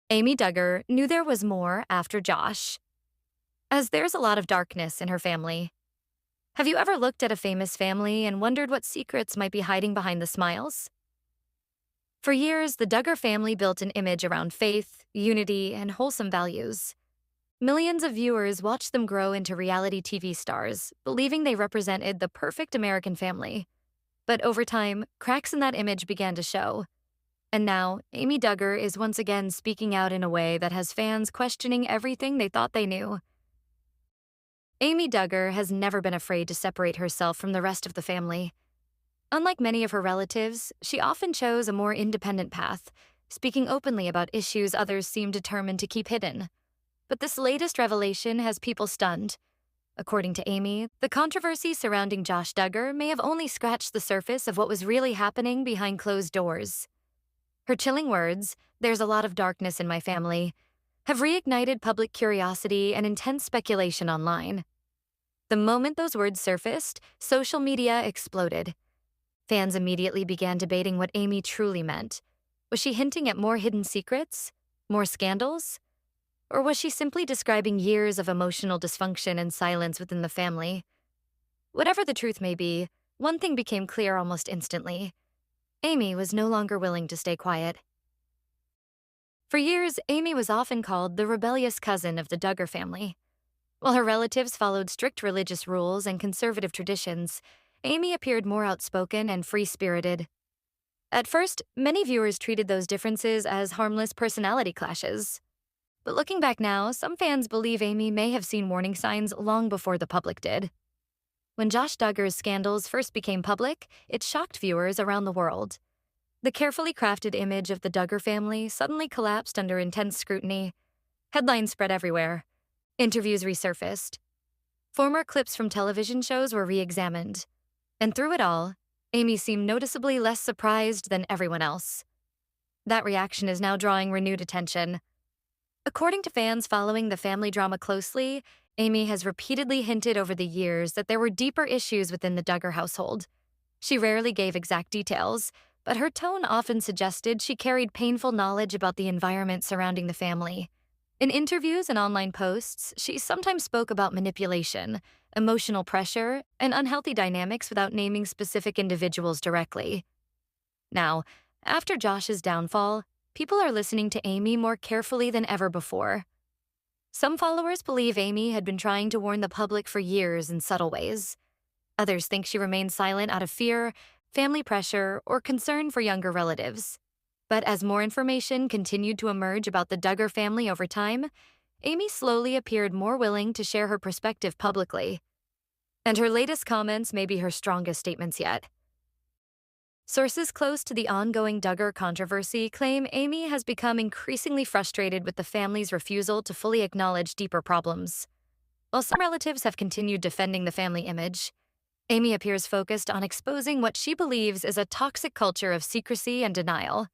Amy Duggar knew there was more after Josh, as there's a lot of darkness in her family. Have you ever looked at a famous family and wondered what secrets might be hiding behind the smiles? For years, the Duggar family built an image around faith, unity, and wholesome values. Millions of viewers watched them grow into reality TV stars, believing they represented the perfect American family. But over time, cracks in that image began to show. And now, Amy Duggar is once again speaking out in a way that has fans questioning everything they thought they knew. Amy Duggar has never been afraid to separate herself from the rest of the family. Unlike many of her relatives, she often chose a more independent path, speaking openly about issues others seem determined to keep hidden. But this latest revelation has people stunned. According to Amy, the controversy surrounding Josh Duggar may have only scratched the surface of what was really happening behind closed doors. Her chilling words, "There's a lot of darkness in my family," have reignited public curiosity and intense speculation online. The moment those words surfaced, social media exploded. Fans immediately began debating what Amy truly meant. Was she hinting at more hidden secrets? More scandals? Or was she simply describing years of emotional dysfunction and silence within the family? Whatever the truth may be, one thing became clear almost instantly. Amy was no longer willing to stay quiet. For years, Amy was often called the rebellious cousin of the Duggar family. While her relatives followed strict religious rules and conservative traditions, Amy appeared more outspoken and free-spirited. At first, many viewers treated those differences as harmless personality clashes. But looking back now, some fans believe Amy may have seen warning signs long before the public did. When Josh Duggar's scandals first became public, it shocked viewers around the world. The carefully crafted image of the Duggar family suddenly collapsed under intense scrutiny. Headlines spread everywhere. Interviews resurfaced. Former clips from television shows were re-examined. And through it all, Amy seemed noticeably less surprised than everyone else. That reaction is now drawing renewed attention. According to fans following the family drama closely, Amy has repeatedly hinted over the years that there were deeper issues within the Duggar household. She rarely gave exact details, but her tone often suggested she carried painful knowledge about the environment surrounding the family. In interviews and online posts, she sometimes spoke about manipulation, emotional pressure, and unhealthy dynamics without naming specific individuals directly. Now, after Josh's downfall, people are listening to Amy more carefully than ever before. Some followers believe Amy had been trying to warn the public for years in subtle ways. Others think she remained silent out of fear, family pressure, or concern for younger relatives. But as more information continued to emerge about the Duggar family over time, Amy slowly appeared more willing to share her perspective publicly. And her latest comments may be her strongest statements yet. Sources close to the ongoing Duggar controversy claim Amy has become increasingly frustrated with the family's refusal to fully acknowledge deeper problems. While some relatives have continued defending the family image, Amy appears focused on exposing what she believes is a toxic culture of secrecy and denial.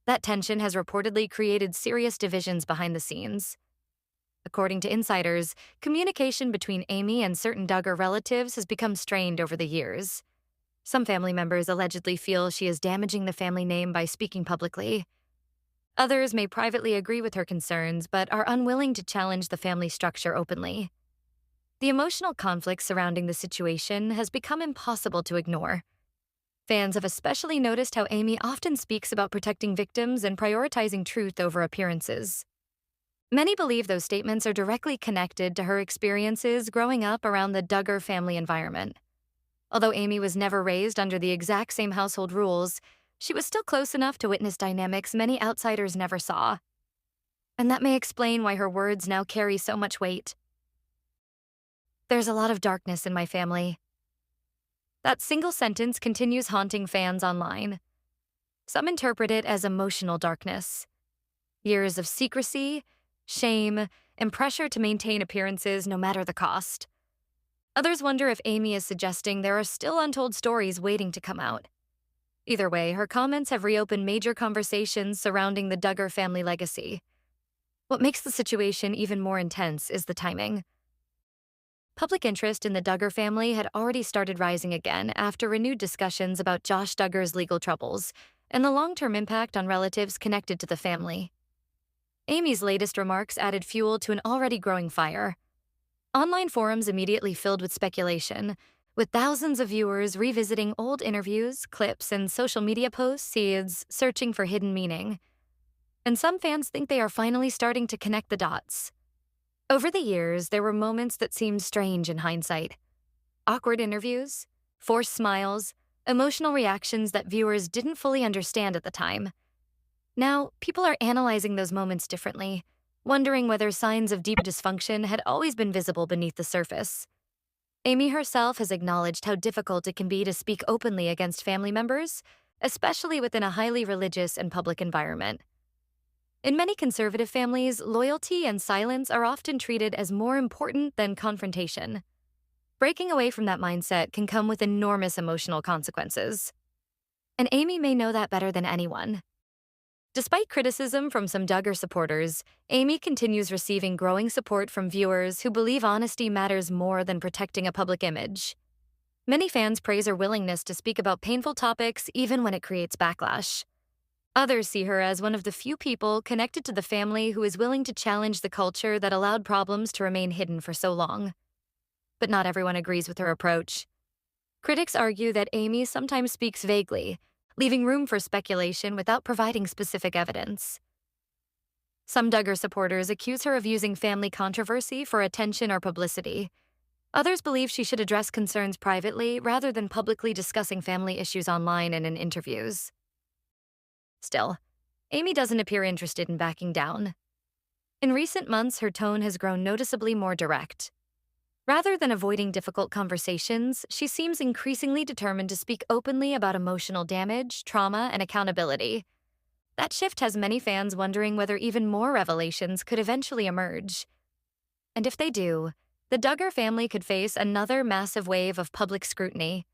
That tension has reportedly created serious divisions behind the scenes. According to insiders, communication between Amy and certain Duggar relatives has become strained over the years. Some family members allegedly feel she is damaging the family name by speaking publicly. Others may privately agree with her concerns but are unwilling to challenge the family structure openly. The emotional conflict surrounding the situation has become impossible to ignore. Fans have especially noticed how Amy often speaks about protecting victims and prioritizing truth over appearances. Many believe those statements are directly connected to her experiences growing up around the Duggar family environment. Although Amy was never raised under the exact same household rules, she was still close enough to witness dynamics many outsiders never saw. And that may explain why her words now carry so much weight. There's a lot of darkness in my family. That single sentence continues haunting fans online. Some interpret it as emotional darkness. Years of secrecy, shame, and pressure to maintain appearances no matter the cost. Others wonder if Amy is suggesting there are still untold stories waiting to come out. Either way, her comments have reopened major conversations surrounding the Duggar family legacy. What makes the situation even more intense is the timing. Public interest in the Duggar family had already started rising again after renewed discussions about Josh Duggar's legal troubles and the long-term impact on relatives connected to the family. Amy's latest remarks added fuel to an already growing fire. Online forums immediately filled with speculation, with thousands of viewers revisiting old interviews, clips, and social media posts, seeds searching for hidden meaning. And some fans think they are finally starting to connect the dots. Over the years, there were moments that seemed strange in hindsight. Awkward interviews, forced smiles, emotional reactions that viewers didn't fully understand at the time. Now, people are analyzing those moments differently, wondering whether signs of deep dysfunction had always been visible beneath the surface. Amy herself has acknowledged how difficult it can be to speak openly against family members, especially within a highly religious and public environment. In many conservative families, loyalty and silence are often treated as more important than confrontation. Breaking away from that mindset can come with enormous emotional consequences. And Amy may know that better than anyone. Despite criticism from some Duggar supporters, Amy continues receiving growing support from viewers who believe honesty matters more than protecting a public image. Many fans praise her willingness to speak about painful topics even when it creates backlash. Others see her as one of the few people connected to the family who is willing to challenge the culture that allowed problems to remain hidden for so long. But not everyone agrees with her approach. Critics argue that Amy sometimes speaks vaguely, leaving room for speculation without providing specific evidence. Some Duggar supporters accuse her of using family controversy for attention or publicity. Others believe she should address concerns privately rather than publicly discussing family issues online and in interviews. Still, Amy doesn't appear interested in backing down. In recent months, her tone has grown noticeably more direct. Rather than avoiding difficult conversations, she seems increasingly determined to speak openly about emotional damage, trauma, and accountability. That shift has many fans wondering whether even more revelations could eventually emerge. And if they do, the Duggar family could face another massive wave of public scrutiny.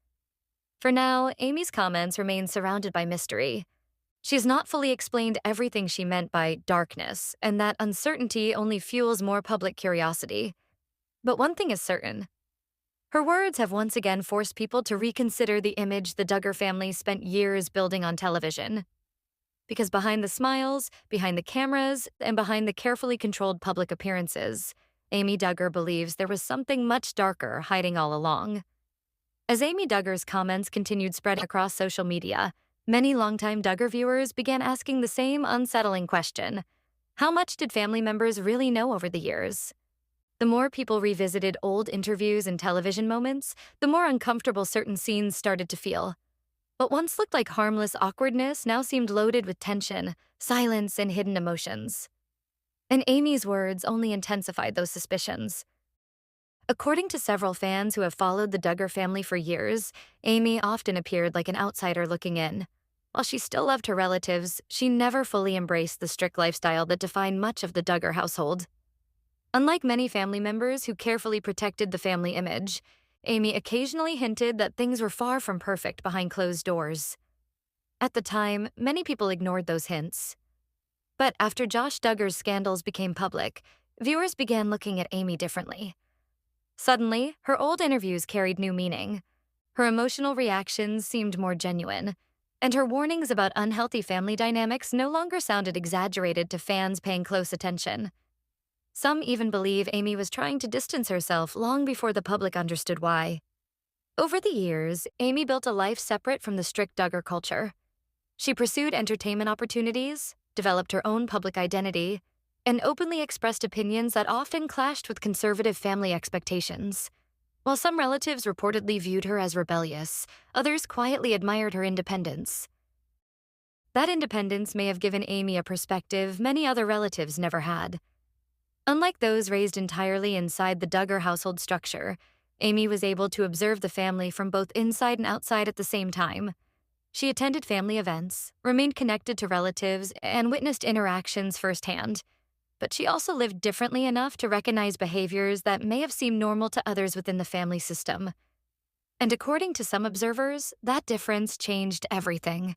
For now, Amy's comments remain surrounded by mystery. She has not fully explained everything she meant by darkness, and that uncertainty only fuels more public curiosity. But one thing is certain. Her words have once again forced people to reconsider the image the Duggar family spent years building on television. Because behind the smiles, behind the cameras, and behind the carefully controlled public appearances, Amy Duggar believes there was something much darker hiding all along. As Amy Duggar's comments continued spreading across social media, many longtime Duggar viewers began asking the same unsettling question: how much did family members really know over the years? The more people revisited old interviews and television moments, the more uncomfortable certain scenes started to feel. What once looked like harmless awkwardness now seemed loaded with tension, silence, and hidden emotions. And Amy's words only intensified those suspicions. According to several fans who have followed the Duggar family for years, Amy often appeared like an outsider looking in. While she still loved her relatives, she never fully embraced the strict lifestyle that defined much of the Duggar household. Unlike many family members who carefully protected the family image, Amy occasionally hinted that things were far from perfect behind closed doors. At the time, many people ignored those hints. But after Josh Duggar's scandals became public, viewers began looking at Amy differently. Suddenly, her old interviews carried new meaning. Her emotional reactions seemed more genuine, and her warnings about unhealthy family dynamics no longer sounded exaggerated to fans paying close attention. Some even believe Amy was trying to distance herself long before the public understood why. Over the years, Amy built a life separate from the strict Duggar culture. She pursued entertainment opportunities, developed her own public identity, and openly expressed opinions that often clashed with conservative family expectations. While some relatives reportedly viewed her as rebellious, others quietly admired her independence. That independence may have given Amy a perspective many other relatives never had. Unlike those raised entirely inside the Duggar household structure, Amy was able to observe the family from both inside and outside at the same time. She attended family events, remained connected to relatives, and witnessed interactions firsthand. But she also lived differently enough to recognize behaviors that may have seemed normal to others within the family system. And according to some observers, that difference changed everything.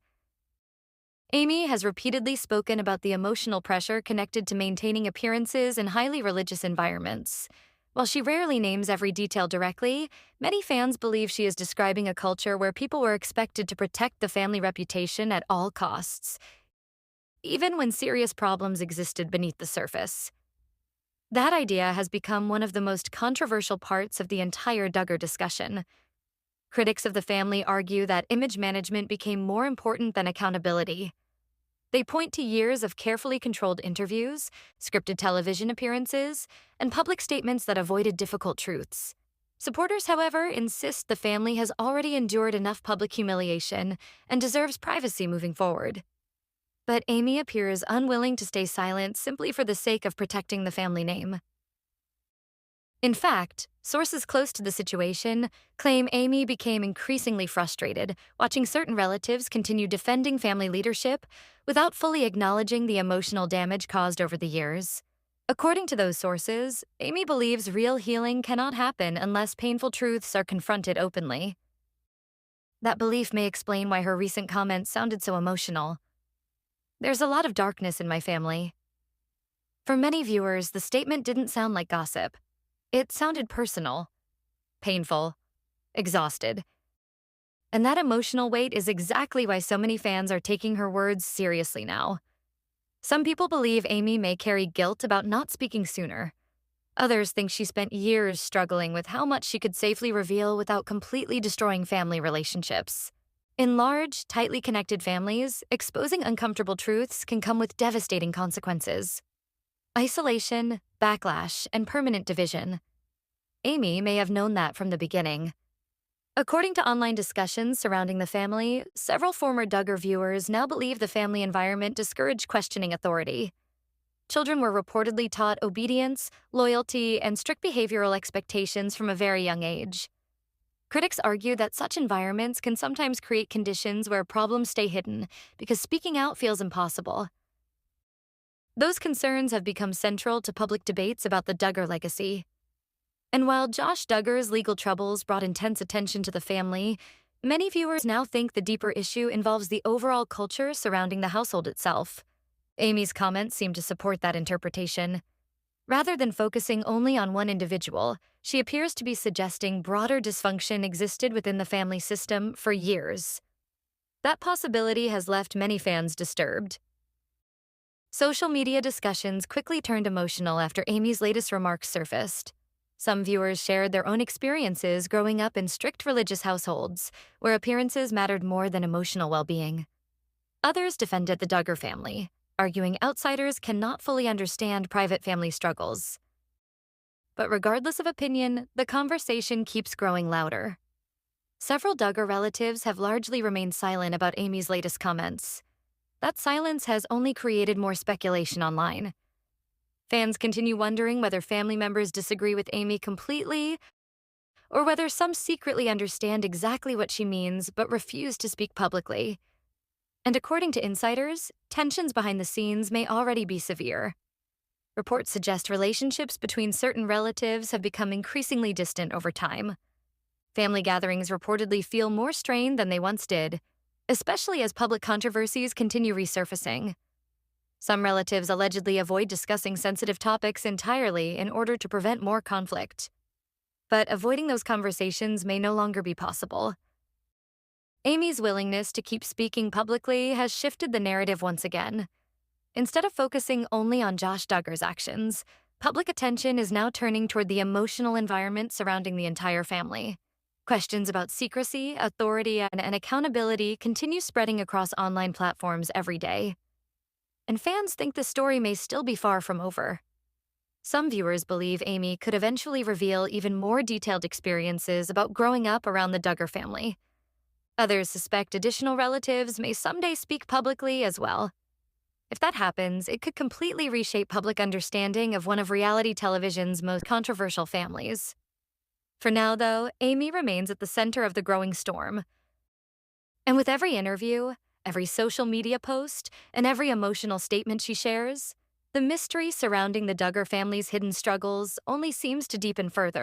Amy has repeatedly spoken about the emotional pressure connected to maintaining appearances in highly religious environments. While she rarely names every detail directly, many fans believe she is describing a culture where people were expected to protect the family reputation at all costs. even when serious problems existed beneath the surface. That idea has become one of the most controversial parts of the entire Duggar discussion. Critics of the family argue that image management became more important than accountability. They point to years of carefully controlled interviews, scripted television appearances, and public statements that avoided difficult truths. Supporters, however, insist the family has already endured enough public humiliation and deserves privacy moving forward. But Amy appears unwilling to stay silent simply for the sake of protecting the family name. In fact, sources close to the situation claim Amy became increasingly frustrated watching certain relatives continue defending family leadership without fully acknowledging the emotional damage caused over the years. According to those sources, Amy believes real healing cannot happen unless painful truths are confronted openly. That belief may explain why her recent comments sounded so emotional. There's a lot of darkness in my family. For many viewers, the statement didn't sound like gossip. It sounded personal, painful, exhausted. And that emotional weight is exactly why so many fans are taking her words seriously now. Some people believe Amy may carry guilt about not speaking sooner. Others think she spent years struggling with how much she could safely reveal without completely destroying family relationships. In large, tightly connected families, exposing uncomfortable truths can come with devastating consequences. Isolation, backlash, and permanent division. Amy may have known that from the beginning. According to online discussions surrounding the family, several former Duggar viewers now believe the family environment discouraged questioning authority. Children were reportedly taught obedience, loyalty, and strict behavioral expectations from a very young age. Critics argue that such environments can sometimes create conditions where problems stay hidden because speaking out feels impossible. Those concerns have become central to public debates about the Duggar legacy. And while Josh Duggar's legal troubles brought intense attention to the family, many viewers now think the deeper issue involves the overall culture surrounding the household itself. Amy's comments seem to support that interpretation. Rather than focusing only on one individual, she appears to be suggesting broader dysfunction existed within the family system for years. That possibility has left many fans disturbed. Social media discussions quickly turned emotional after Amy's latest remarks surfaced. Some viewers shared their own experiences growing up in strict religious households, where appearances mattered more than emotional well-being. Others defended the Duggar family, arguing outsiders cannot fully understand private family struggles. But regardless of opinion, the conversation keeps growing louder. Several Duggar relatives have largely remained silent about Amy's latest comments. That silence has only created more speculation online. Fans continue wondering whether family members disagree with Amy completely, or whether some secretly understand exactly what she means but refuse to speak publicly. And according to insiders, tensions behind the scenes may already be severe. Reports suggest relationships between certain relatives have become increasingly distant over time. Family gatherings reportedly feel more strained than they once did, especially as public controversies continue resurfacing. Some relatives allegedly avoid discussing sensitive topics entirely in order to prevent more conflict. But avoiding those conversations may no longer be possible. Amy's willingness to keep speaking publicly has shifted the narrative once again. Instead of focusing only on Josh Duggar's actions, public attention is now turning toward the emotional environment surrounding the entire family. Questions about secrecy, authority, and accountability continue spreading across online platforms every day. And fans think the story may still be far from over. Some viewers believe Amy could eventually reveal even more detailed experiences about growing up around the Duggar family. Others suspect additional relatives may someday speak publicly as well. If that happens, it could completely reshape public understanding of one of reality television's most controversial families. For now, though, Amy remains at the center of the growing storm. And with every interview, every social media post, and every emotional statement she shares, the mystery surrounding the Duggar family's hidden struggles only seems to deepen further.